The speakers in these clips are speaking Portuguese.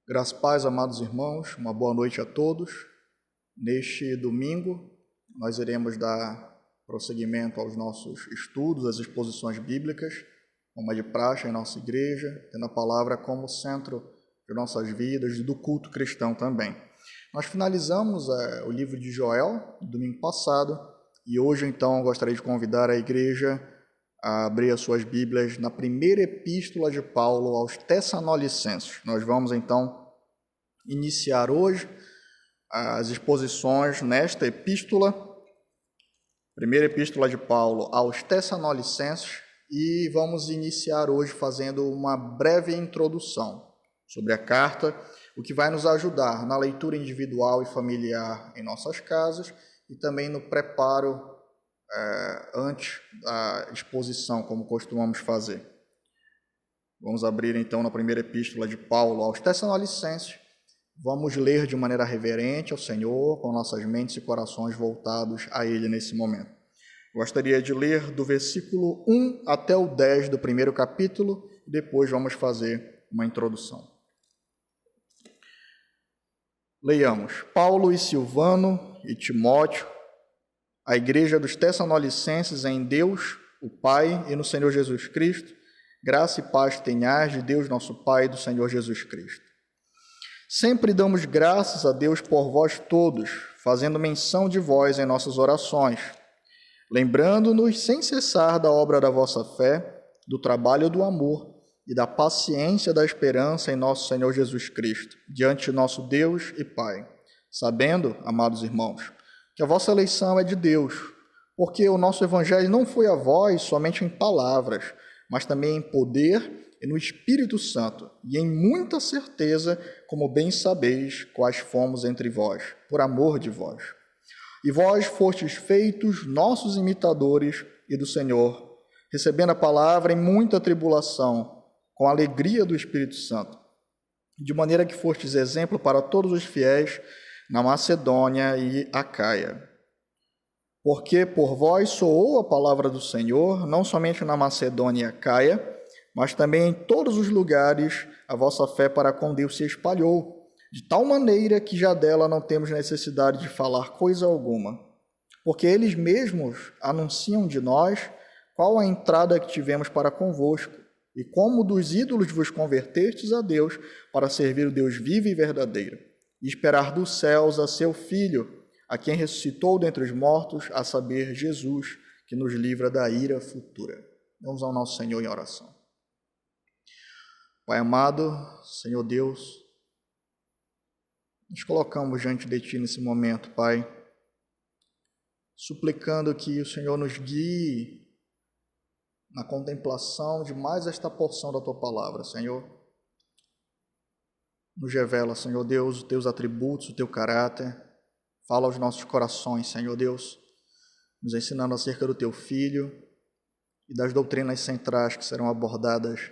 Graças a paz, amados irmãos, uma boa noite a todos. Neste domingo, nós iremos dar prosseguimento aos nossos estudos, às exposições bíblicas, como é de praxe em nossa igreja, tendo a palavra como centro de nossas vidas e do culto cristão também. Nós finalizamos o livro de Joel, no domingo passado, e hoje, então, gostaria de convidar a igreja a abrir as suas Bíblias na primeira epístola de Paulo aos Tessalonicenses. Nós vamos, então, iniciar hoje as exposições nesta epístola, primeira epístola de Paulo aos Tessalonicenses, e vamos iniciar hoje fazendo uma breve introdução sobre a carta, o que vai nos ajudar na leitura individual e familiar em nossas casas e também no preparo antes da exposição, como costumamos fazer. Vamos abrir então na primeira epístola de Paulo aos Tessalonicenses. Vamos ler de maneira reverente ao Senhor, com nossas mentes e corações voltados a Ele nesse momento. Gostaria de ler do versículo 1 até o 10 do primeiro capítulo, e depois vamos fazer uma introdução. Leiamos. Paulo e Silvano e Timóteo, a igreja dos Tessalonicenses em Deus, o Pai, e no Senhor Jesus Cristo, graça e paz tenhais de Deus nosso Pai e do Senhor Jesus Cristo. Sempre damos graças a Deus por vós todos, fazendo menção de vós em nossas orações, lembrando-nos sem cessar da obra da vossa fé, do trabalho do amor e da paciência da esperança em nosso Senhor Jesus Cristo, diante de nosso Deus e Pai, sabendo, amados irmãos, que a vossa eleição é de Deus, porque o nosso evangelho não foi a vós somente em palavras, mas também em poder e no Espírito Santo, e em muita certeza, como bem sabeis, quais fomos entre vós, por amor de vós. E vós fostes feitos nossos imitadores e do Senhor, recebendo a palavra em muita tribulação, com a alegria do Espírito Santo, de maneira que fostes exemplo para todos os fiéis na Macedônia e Acaia. Porque por vós soou a palavra do Senhor, não somente na Macedônia e Acaia, mas também em todos os lugares a vossa fé para com Deus se espalhou, de tal maneira que já dela não temos necessidade de falar coisa alguma. Porque eles mesmos anunciam de nós qual a entrada que tivemos para convosco, e como dos ídolos vos convertestes a Deus para servir o Deus vivo e verdadeiro, e esperar dos céus a seu Filho, a quem ressuscitou dentre os mortos, a saber, Jesus, que nos livra da ira futura. Vamos ao nosso Senhor em oração. Pai amado, Senhor Deus, nos colocamos diante de Ti nesse momento, Pai, suplicando que o Senhor nos guie na contemplação de mais esta porção da Tua palavra, Senhor. Nos revela, Senhor Deus, os Teus atributos, o Teu caráter. Fala aos nossos corações, Senhor Deus, nos ensinando acerca do Teu Filho e das doutrinas centrais que serão abordadas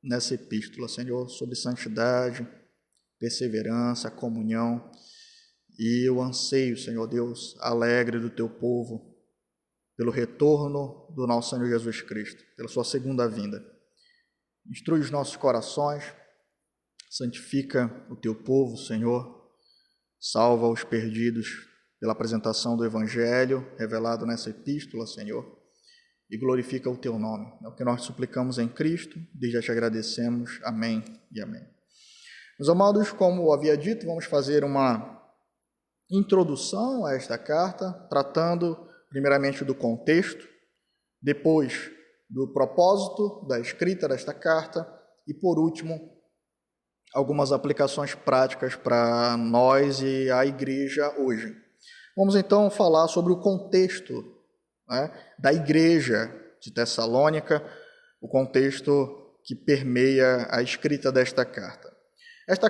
nessa epístola, Senhor, sobre santidade, perseverança, comunhão e o anseio, Senhor Deus, alegre do Teu povo, pelo retorno do nosso Senhor Jesus Cristo, pela Sua segunda vinda. Instrui os nossos corações, santifica o Teu povo, Senhor, salva os perdidos pela apresentação do Evangelho revelado nessa epístola, Senhor, e glorifica o Teu nome. É o que nós suplicamos em Cristo, desde já te agradecemos. Amém e amém. Meus amados, como havia dito, vamos fazer uma introdução a esta carta, tratando primeiramente do contexto, depois do propósito da escrita desta carta e, por último, algumas aplicações práticas para nós e a igreja hoje. Vamos então falar sobre o contexto, da igreja de Tessalônica, o contexto que permeia a escrita desta carta. Essa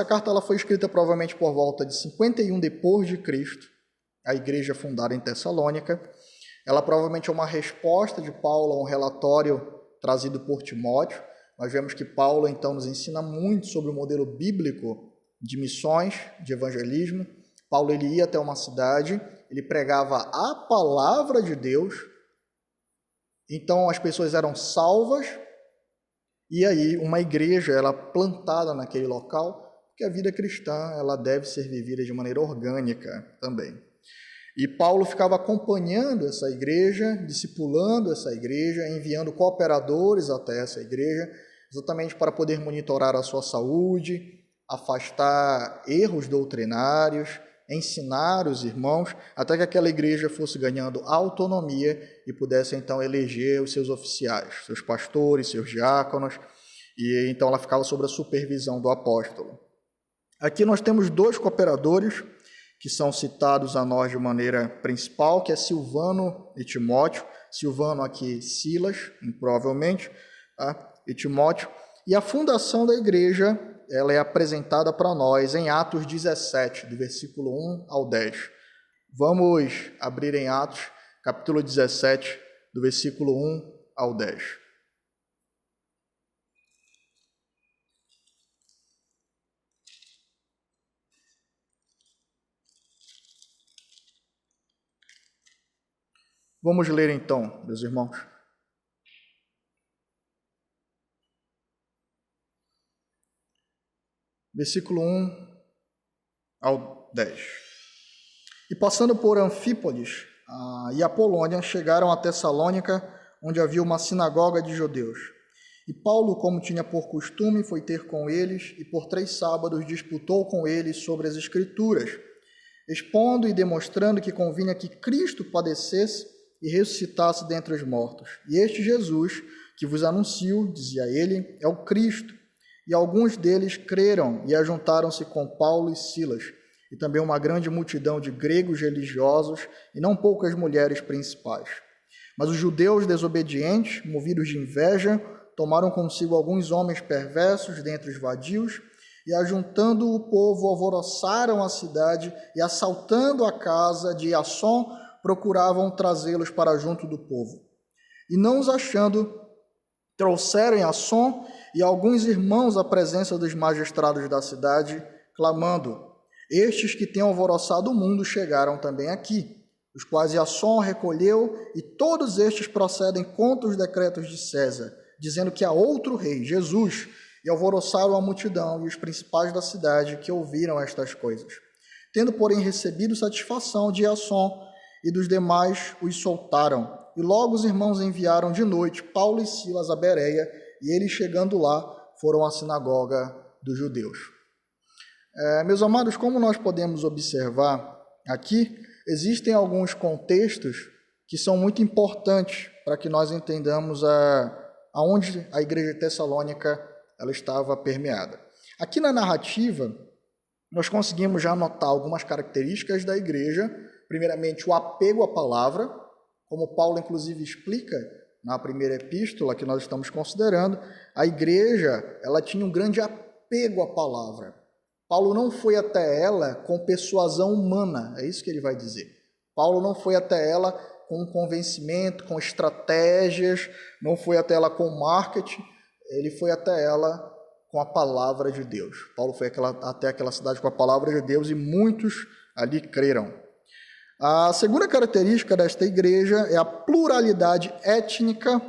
carta ela foi escrita provavelmente por volta de 51 depois de Cristo, a igreja fundada em Tessalônica. Ela provavelmente é uma resposta de Paulo a um relatório trazido por Timóteo. Nós vemos que Paulo, então, nos ensina muito sobre o modelo bíblico de missões, de evangelismo. Paulo ele ia até uma cidade, ele pregava a palavra de Deus, então as pessoas eram salvas, e aí uma igreja era plantada naquele local, porque a vida cristã ela deve ser vivida de maneira orgânica também. E Paulo ficava acompanhando essa igreja, discipulando essa igreja, enviando cooperadores até essa igreja, exatamente para poder monitorar a sua saúde, afastar erros doutrinários, ensinar os irmãos, até que aquela igreja fosse ganhando autonomia e pudesse então eleger os seus oficiais, seus pastores, seus diáconos, e então ela ficava sob a supervisão do apóstolo. Aqui nós temos 2 cooperadores que são citados a nós de maneira principal, que é Silvano e Timóteo. Silvano aqui, Silas, provavelmente, tá? E Timóteo. E a fundação da igreja, ela é apresentada para nós em Atos 17, do versículo 1 ao 10. Vamos abrir em Atos, capítulo 17, do versículo 1 ao 10. Vamos ler então, meus irmãos. Versículo 1 ao 10. E passando por Anfípolis e Apolônia, chegaram a Tessalônica, onde havia uma sinagoga de judeus. E Paulo, como tinha por costume, foi ter com eles, e por 3 sábados disputou com eles sobre as Escrituras, expondo e demonstrando que convinha que Cristo padecesse e ressuscitasse dentre os mortos. E este Jesus, que vos anuncio, dizia ele, é o Cristo. E alguns deles creram e ajuntaram-se com Paulo e Silas, e também uma grande multidão de gregos religiosos e não poucas mulheres principais. Mas os judeus desobedientes, movidos de inveja, tomaram consigo alguns homens perversos dentre os vadios, e ajuntando o povo, alvoroçaram a cidade, e assaltando a casa de Jasson, procuravam trazê-los para junto do povo. E não os achando, trouxeram Jasson e alguns irmãos à presença dos magistrados da cidade, clamando: estes que têm alvoroçado o mundo chegaram também aqui, os quais Jasson recolheu, e todos estes procedem contra os decretos de César, dizendo que há outro rei, Jesus, e alvoroçaram a multidão e os principais da cidade que ouviram estas coisas. Tendo, porém, recebido satisfação de Jasson e dos demais, os soltaram. E logo os irmãos enviaram de noite Paulo e Silas a Bereia, e eles, chegando lá, foram à sinagoga dos judeus. Meus amados, como nós podemos observar aqui, existem alguns contextos que são muito importantes para que nós entendamos aonde a igreja de Tessalônica ela estava permeada. Aqui na narrativa, nós conseguimos já notar algumas características da igreja. Primeiramente, o apego à palavra, como Paulo, inclusive, explica na primeira epístola que nós estamos considerando, a igreja ela tinha um grande apego à palavra. Paulo não foi até ela com persuasão humana, é isso que ele vai dizer. Paulo não foi até ela com convencimento, com estratégias, não foi até ela com marketing, ele foi até ela com a palavra de Deus. Paulo foi até aquela cidade com a palavra de Deus e muitos ali creram. A segunda característica desta igreja é a pluralidade étnica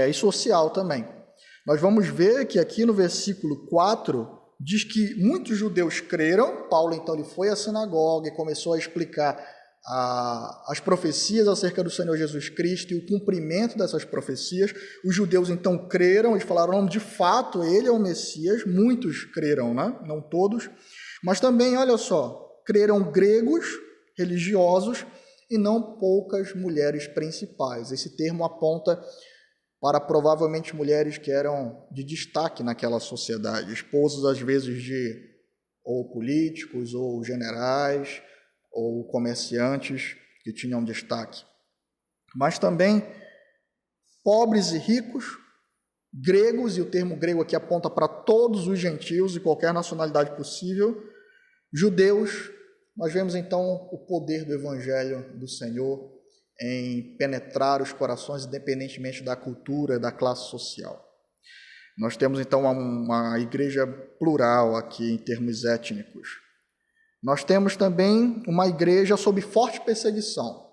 e social também. Nós vamos ver que aqui no versículo 4 diz que muitos judeus creram. Paulo então ele foi à sinagoga e começou a explicar as profecias acerca do Senhor Jesus Cristo e o cumprimento dessas profecias. Os judeus então creram, eles falaram, de fato, ele é o Messias. Muitos creram, né? Não todos. Mas também, olha só, creram gregos religiosos e não poucas mulheres principais. Esse termo aponta para provavelmente mulheres que eram de destaque naquela sociedade, esposas às vezes de ou políticos, ou generais, ou comerciantes que tinham destaque. Mas também pobres e ricos, gregos, e o termo grego aqui aponta para todos os gentios de qualquer nacionalidade possível, judeus. Nós vemos então o poder do Evangelho do Senhor em penetrar os corações, independentemente da cultura, da classe social. Nós temos então uma igreja plural aqui em termos étnicos. Nós temos também uma igreja sob forte perseguição.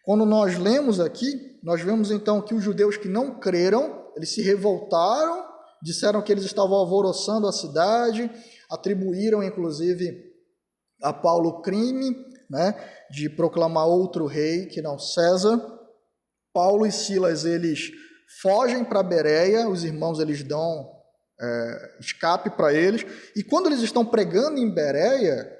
Quando nós lemos aqui, nós vemos então que os judeus que não creram, eles se revoltaram disseram que eles estavam alvoroçando a cidade, atribuíram inclusive a Paulo o crime, né, de proclamar outro rei que não César. Paulo e Silas, eles fogem para Bereia, os irmãos eles dão escape para eles, e quando eles estão pregando em Bereia,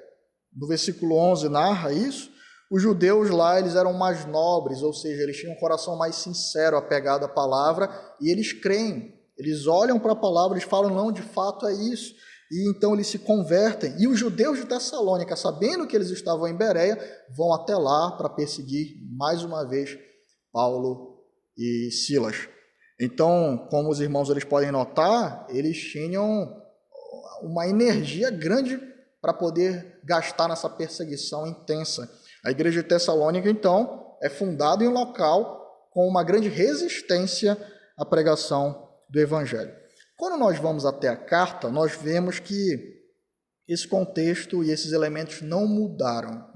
no versículo 11 narra isso, os judeus lá eles eram mais nobres, ou seja, eles tinham um coração mais sincero, apegado à palavra, e eles creem, eles olham para a palavra, eles falam, não, de fato é isso, e então eles se convertem, e os judeus de Tessalônica, sabendo que eles estavam em Bereia, vão até lá para perseguir mais uma vez Paulo e Silas. Então, como os irmãos eles podem notar, eles tinham uma energia grande para poder gastar nessa perseguição intensa. A igreja de Tessalônica, então, é fundada em um local com uma grande resistência à pregação do evangelho. Quando nós vamos até a carta, nós vemos que esse contexto e esses elementos não mudaram,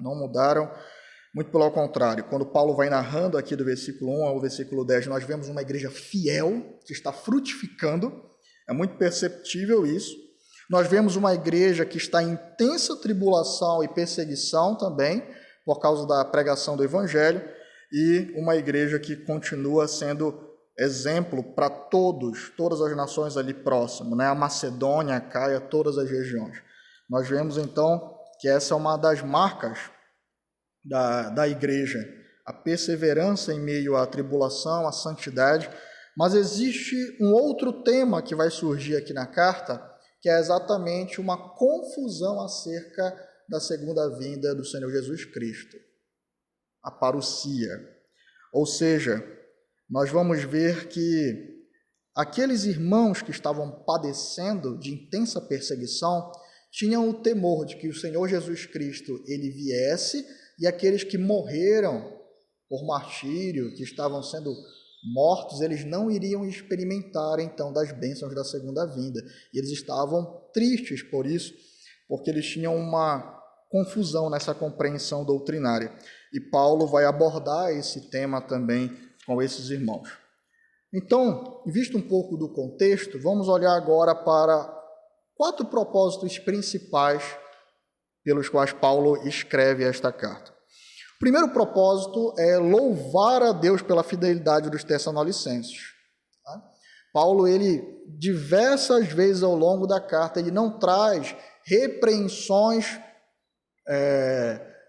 muito pelo contrário. Quando Paulo vai narrando aqui do versículo 1 ao versículo 10, nós vemos uma igreja fiel, que está frutificando, é muito perceptível isso. Nós vemos uma igreja que está em intensa tribulação e perseguição também, por causa da pregação do evangelho, e uma igreja que continua sendo exemplo para todas as nações ali próximas, né? A Macedônia, a Caia, todas as regiões. Nós vemos então que essa é uma das marcas da igreja, a perseverança em meio à tribulação, à santidade, mas existe um outro tema que vai surgir aqui na carta, que é exatamente uma confusão acerca da segunda vinda do Senhor Jesus Cristo, a parousia. Ou seja, nós vamos ver que aqueles irmãos que estavam padecendo de intensa perseguição tinham o temor de que o Senhor Jesus Cristo ele viesse e aqueles que morreram por martírio, que estavam sendo mortos, eles não iriam experimentar, então, das bênçãos da segunda vinda. E eles estavam tristes por isso, porque eles tinham uma confusão nessa compreensão doutrinária. E Paulo vai abordar esse tema também com esses irmãos. Então, visto um pouco do contexto, vamos olhar agora para 4 propósitos principais pelos quais Paulo escreve esta carta. O primeiro propósito é louvar a Deus pela fidelidade dos Tessalonicenses. Paulo, ele diversas vezes ao longo da carta, ele não traz repreensões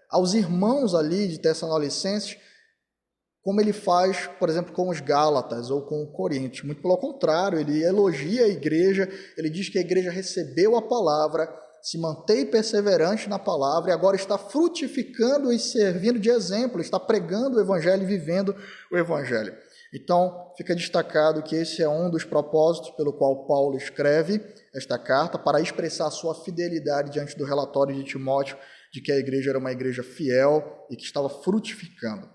aos irmãos ali de Tessalonicenses, como ele faz, por exemplo, com os Gálatas ou com o Coríntios. Muito pelo contrário, ele elogia a igreja, ele diz que a igreja recebeu a palavra, se mantém perseverante na palavra e agora está frutificando e servindo de exemplo, está pregando o evangelho e vivendo o evangelho. Então, fica destacado que esse é um dos propósitos pelo qual Paulo escreve esta carta, para expressar a sua fidelidade diante do relatório de Timóteo, de que a igreja era uma igreja fiel e que estava frutificando.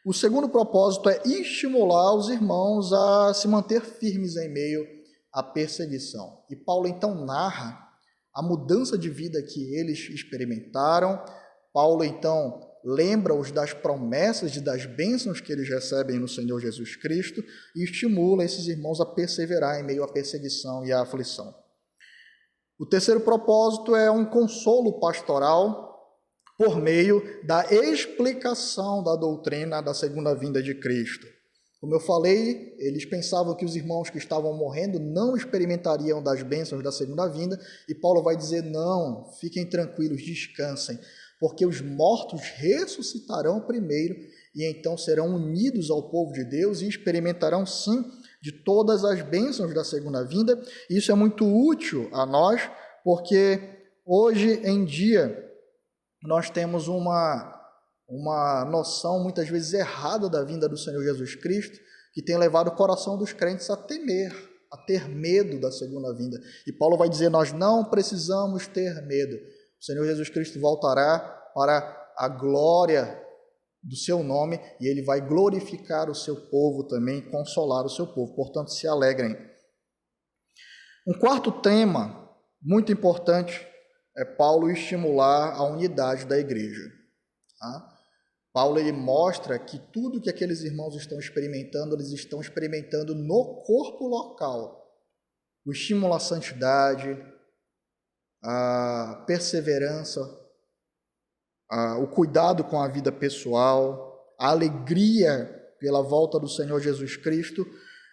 O segundo propósito é estimular os irmãos a se manter firmes em meio à perseguição. E Paulo então narra a mudança de vida que eles experimentaram. Paulo então lembra-os das promessas e das bênçãos que eles recebem no Senhor Jesus Cristo e estimula esses irmãos a perseverar em meio à perseguição e à aflição. O terceiro propósito é um consolo pastoral por meio da explicação da doutrina da segunda vinda de Cristo. Como eu falei, eles pensavam que os irmãos que estavam morrendo não experimentariam das bênçãos da segunda vinda, e Paulo vai dizer, não, fiquem tranquilos, descansem, porque os mortos ressuscitarão primeiro, e então serão unidos ao povo de Deus e experimentarão sim de todas as bênçãos da segunda vinda. Isso é muito útil a nós, porque hoje em dia nós temos uma noção muitas vezes errada da vinda do Senhor Jesus Cristo, que tem levado o coração dos crentes a temer, a ter medo da segunda vinda. E Paulo vai dizer, nós não precisamos ter medo. O Senhor Jesus Cristo voltará para a glória do seu nome e ele vai glorificar o seu povo também, consolar o seu povo. Portanto, se alegrem. Um quarto tema muito importante é Paulo estimular a unidade da igreja. Paulo ele mostra que tudo que aqueles irmãos estão experimentando, eles estão experimentando no corpo local. o estímulo à santidade, a perseverança, o cuidado com a vida pessoal, a alegria pela volta do Senhor Jesus Cristo,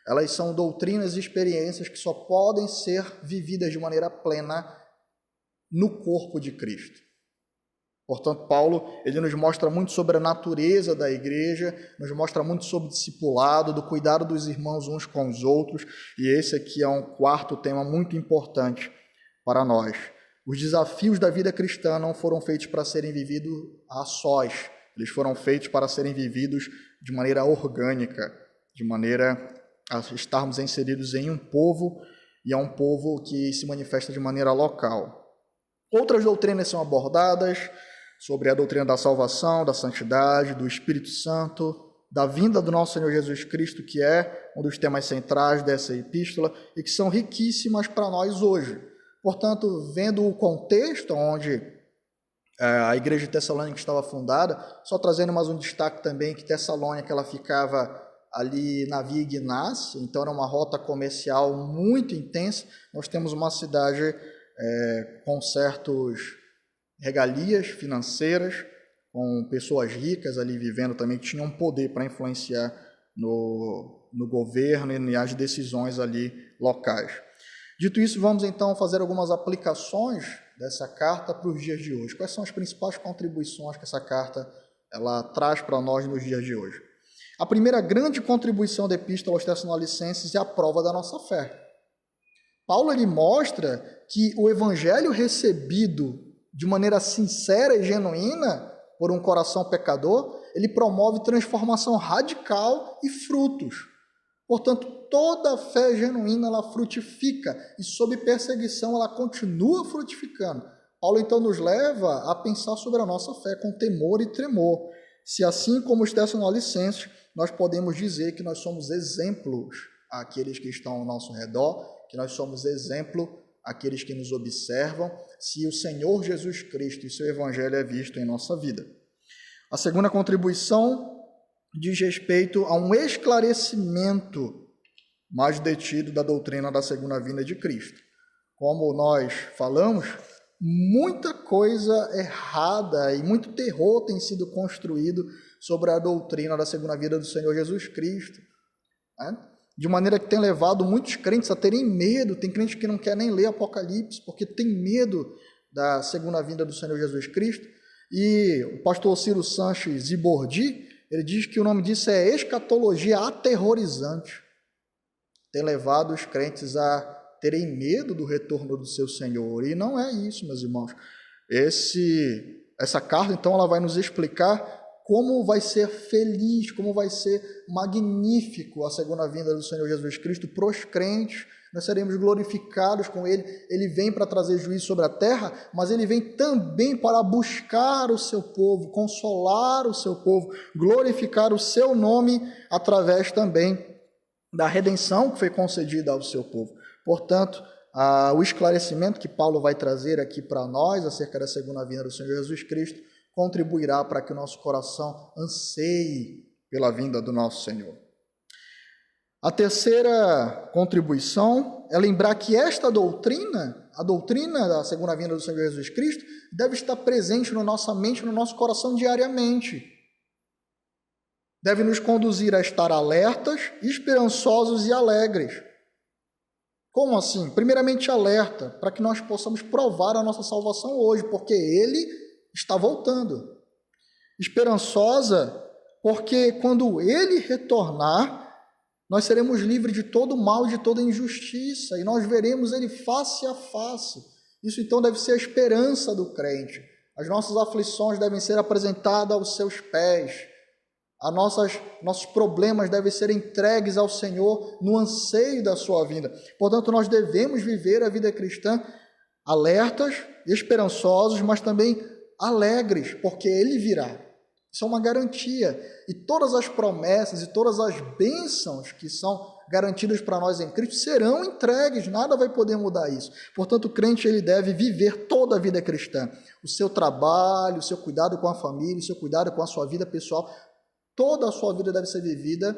elas são doutrinas e experiências que só podem ser vividas de maneira plena no corpo de Cristo. Portanto, Paulo, ele nos mostra muito sobre a natureza da igreja, nos mostra muito sobre o discipulado, do cuidado dos irmãos uns com os outros, e esse aqui é um quarto tema muito importante para nós. Os desafios da vida cristã não foram feitos para serem vividos a sós, eles foram feitos para serem vividos de maneira orgânica, de maneira a estarmos inseridos em um povo, e é um povo que se manifesta de maneira local. Outras doutrinas são abordadas sobre a doutrina da salvação, da santidade, do Espírito Santo, da vinda do nosso Senhor Jesus Cristo, que é um dos temas centrais dessa epístola e que são riquíssimas para nós hoje. Portanto, vendo o contexto onde a igreja de Tessalônica estava fundada, só trazendo mais um destaque também, que Tessalônica ela ficava ali na Via Ignácia, então era uma rota comercial muito intensa. Nós temos uma cidade com certos regalias financeiras, com pessoas ricas ali vivendo também, que tinham poder para influenciar no governo e nas decisões ali locais. Dito isso, vamos então fazer algumas aplicações dessa carta para os dias de hoje. Quais são as principais contribuições que essa carta ela traz para nós nos dias de hoje? A primeira grande contribuição da Epístola aos Tessalonicenses é a prova da nossa fé. Paulo ele mostra que o evangelho recebido de maneira sincera e genuína por um coração pecador, ele promove transformação radical e frutos. Portanto, toda fé genuína ela frutifica e sob perseguição ela continua frutificando. Paulo então nos leva a pensar sobre a nossa fé com temor e tremor. Se assim como os Tessalonicenses, nós podemos dizer que nós somos exemplos àqueles que estão ao nosso redor, que nós somos exemplo àqueles que nos observam, se o Senhor Jesus Cristo e seu Evangelho é visto em nossa vida. A segunda contribuição diz respeito a um esclarecimento mais detido da doutrina da segunda vinda de Cristo. Como nós falamos, muita coisa errada e muito terror tem sido construído sobre a doutrina da segunda vinda do Senhor Jesus Cristo, né? De maneira que tem levado muitos crentes a terem medo. Tem crente que não quer nem ler Apocalipse, porque tem medo da segunda vinda do Senhor Jesus Cristo. E o pastor Ciro Sanches Zibordi, ele diz que o nome disso é escatologia aterrorizante. Tem levado os crentes a terem medo do retorno do seu Senhor. E não é isso, meus irmãos. Essa carta, então, ela vai nos explicar como vai ser feliz, como vai ser magnífico a segunda vinda do Senhor Jesus Cristo para os crentes. Nós seremos glorificados com Ele. Ele vem para trazer juízo sobre a terra, mas Ele vem também para buscar o seu povo, consolar o seu povo, glorificar o seu nome através também da redenção que foi concedida ao seu povo. Portanto, o esclarecimento que Paulo vai trazer aqui para nós acerca da segunda vinda do Senhor Jesus Cristo contribuirá para que o nosso coração anseie pela vinda do nosso Senhor. A terceira contribuição é lembrar que esta doutrina, a doutrina da segunda vinda do Senhor Jesus Cristo, deve estar presente na nossa mente, no nosso coração diariamente. Deve nos conduzir a estar alertas, esperançosos e alegres. Como assim? Primeiramente, alerta, para que nós possamos provar a nossa salvação hoje, porque Ele está voltando. Esperançosa, porque quando Ele retornar, nós seremos livres de todo o mal e de toda injustiça, e nós veremos Ele face a face. Isso então deve ser a esperança do crente. As nossas aflições devem ser apresentadas aos seus pés. Nossos problemas devem ser entregues ao Senhor no anseio da sua vinda. Portanto, nós devemos viver a vida cristã alertas, esperançosos, mas também alegres, porque Ele virá. Isso é uma garantia. E todas as promessas e todas as bênçãos que são garantidas para nós em Cristo serão entregues, nada vai poder mudar isso. Portanto, o crente ele deve viver toda a vida cristã. O seu trabalho, o seu cuidado com a família, o seu cuidado com a sua vida pessoal, toda a sua vida deve ser vivida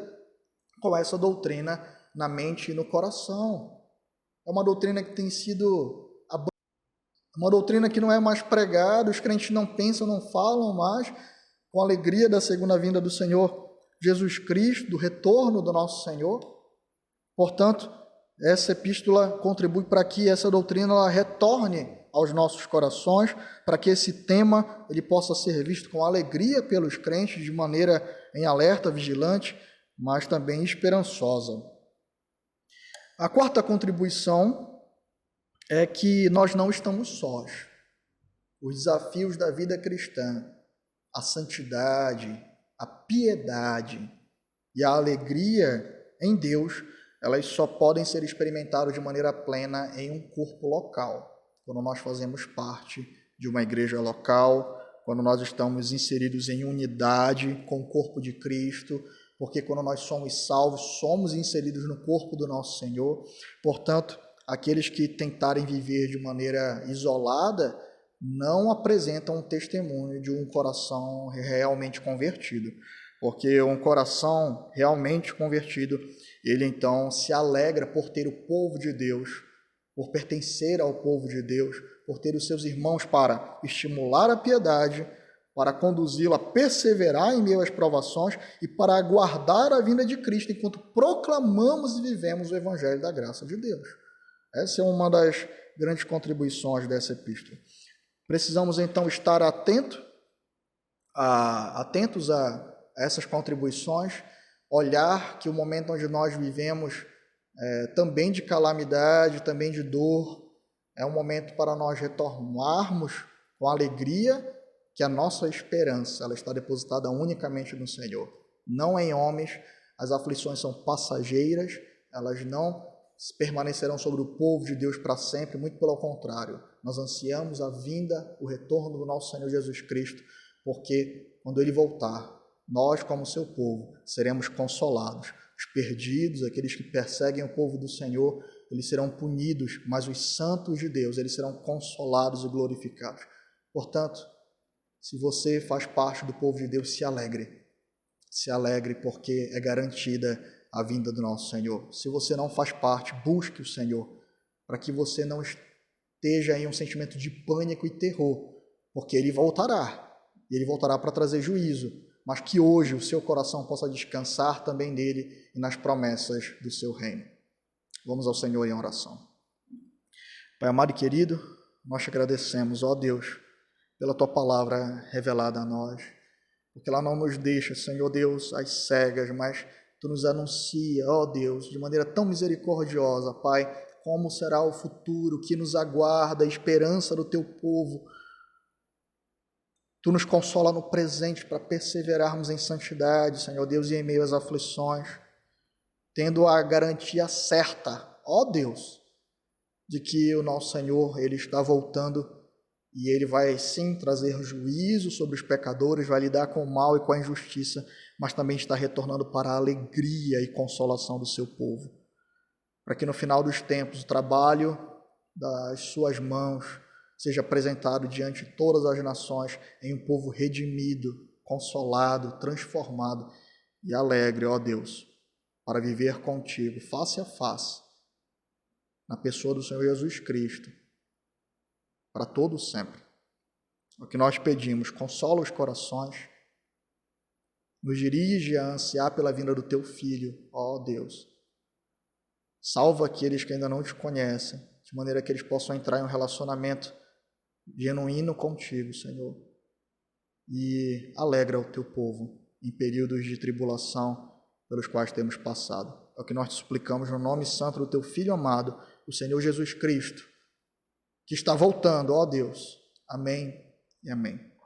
com essa doutrina na mente e no coração. é uma doutrina que tem sido abandonada, uma doutrina que não é mais pregada, os crentes não pensam, não falam mais com a alegria da segunda vinda do Senhor Jesus Cristo, do retorno do nosso Senhor. Portanto, essa epístola contribui para que essa doutrina ela retorne aos nossos corações, para que esse tema ele possa ser visto com alegria pelos crentes, de maneira em alerta, vigilante, mas também esperançosa. A quarta contribuição é que nós não estamos sós. Os desafios da vida cristã, a santidade, a piedade e a alegria em Deus, elas só podem ser experimentadas de maneira plena em um corpo local, quando nós fazemos parte de uma igreja local, quando nós estamos inseridos em unidade com o corpo de Cristo, porque quando nós somos salvos, somos inseridos no corpo do nosso Senhor. Portanto, aqueles que tentarem viver de maneira isolada não apresentam um testemunho de um coração realmente convertido, porque um coração realmente convertido, ele então se alegra por ter o povo de Deus, por pertencer ao povo de Deus, por ter os seus irmãos para estimular a piedade, para conduzi-lo a perseverar em meio às provações e para aguardar a vinda de Cristo enquanto proclamamos e vivemos o Evangelho da graça de Deus. Essa é uma das grandes contribuições dessa epístola. Precisamos então estar atentos a essas contribuições, olhar que o momento onde nós vivemos também de calamidade, também de dor, é um momento para nós retornarmos com alegria que a nossa esperança ela está depositada unicamente no Senhor, não em homens. As aflições são passageiras, elas não permanecerão sobre o povo de Deus para sempre, muito pelo contrário. Nós ansiamos a vinda, o retorno do nosso Senhor Jesus Cristo, porque quando Ele voltar, nós, como seu povo, seremos consolados. Os perdidos, aqueles que perseguem o povo do Senhor, eles serão punidos, mas os santos de Deus, eles serão consolados e glorificados. Portanto, se você faz parte do povo de Deus, se alegre porque é garantida a vinda do nosso Senhor. Se você não faz parte, busque o Senhor, para que você não esteja em um sentimento de pânico e terror, porque Ele voltará, e Ele voltará para trazer juízo, mas que hoje o seu coração possa descansar também nele e nas promessas do seu reino. Vamos ao Senhor em oração. Pai amado e querido, nós te agradecemos, ó Deus, pela Tua palavra revelada a nós, porque ela não nos deixa, Senhor Deus, às cegas, mas Tu nos anuncia, ó Deus, de maneira tão misericordiosa, Pai, como será o futuro, que nos aguarda, a esperança do Teu povo. Tu nos consola no presente para perseverarmos em santidade, Senhor Deus, e em meio às aflições, tendo a garantia certa, ó Deus, de que o nosso Senhor, Ele está voltando e Ele vai sim trazer juízo sobre os pecadores, vai lidar com o mal e com a injustiça, mas também está retornando para a alegria e consolação do seu povo, para que no final dos tempos o trabalho das suas mãos seja apresentado diante de todas as nações em um povo redimido, consolado, transformado e alegre, ó Deus, para viver contigo face a face, na pessoa do Senhor Jesus Cristo, para todo sempre. O que nós pedimos, consola os corações, nos dirige a ansiar pela vinda do Teu Filho, ó Deus. Salva aqueles que ainda não Te conhecem, de maneira que eles possam entrar em um relacionamento genuíno contigo, Senhor, e alegra o Teu povo em períodos de tribulação pelos quais temos passado. É o que nós te suplicamos no nome santo do Teu Filho amado, o Senhor Jesus Cristo, que está voltando, ó Deus. Amém e amém.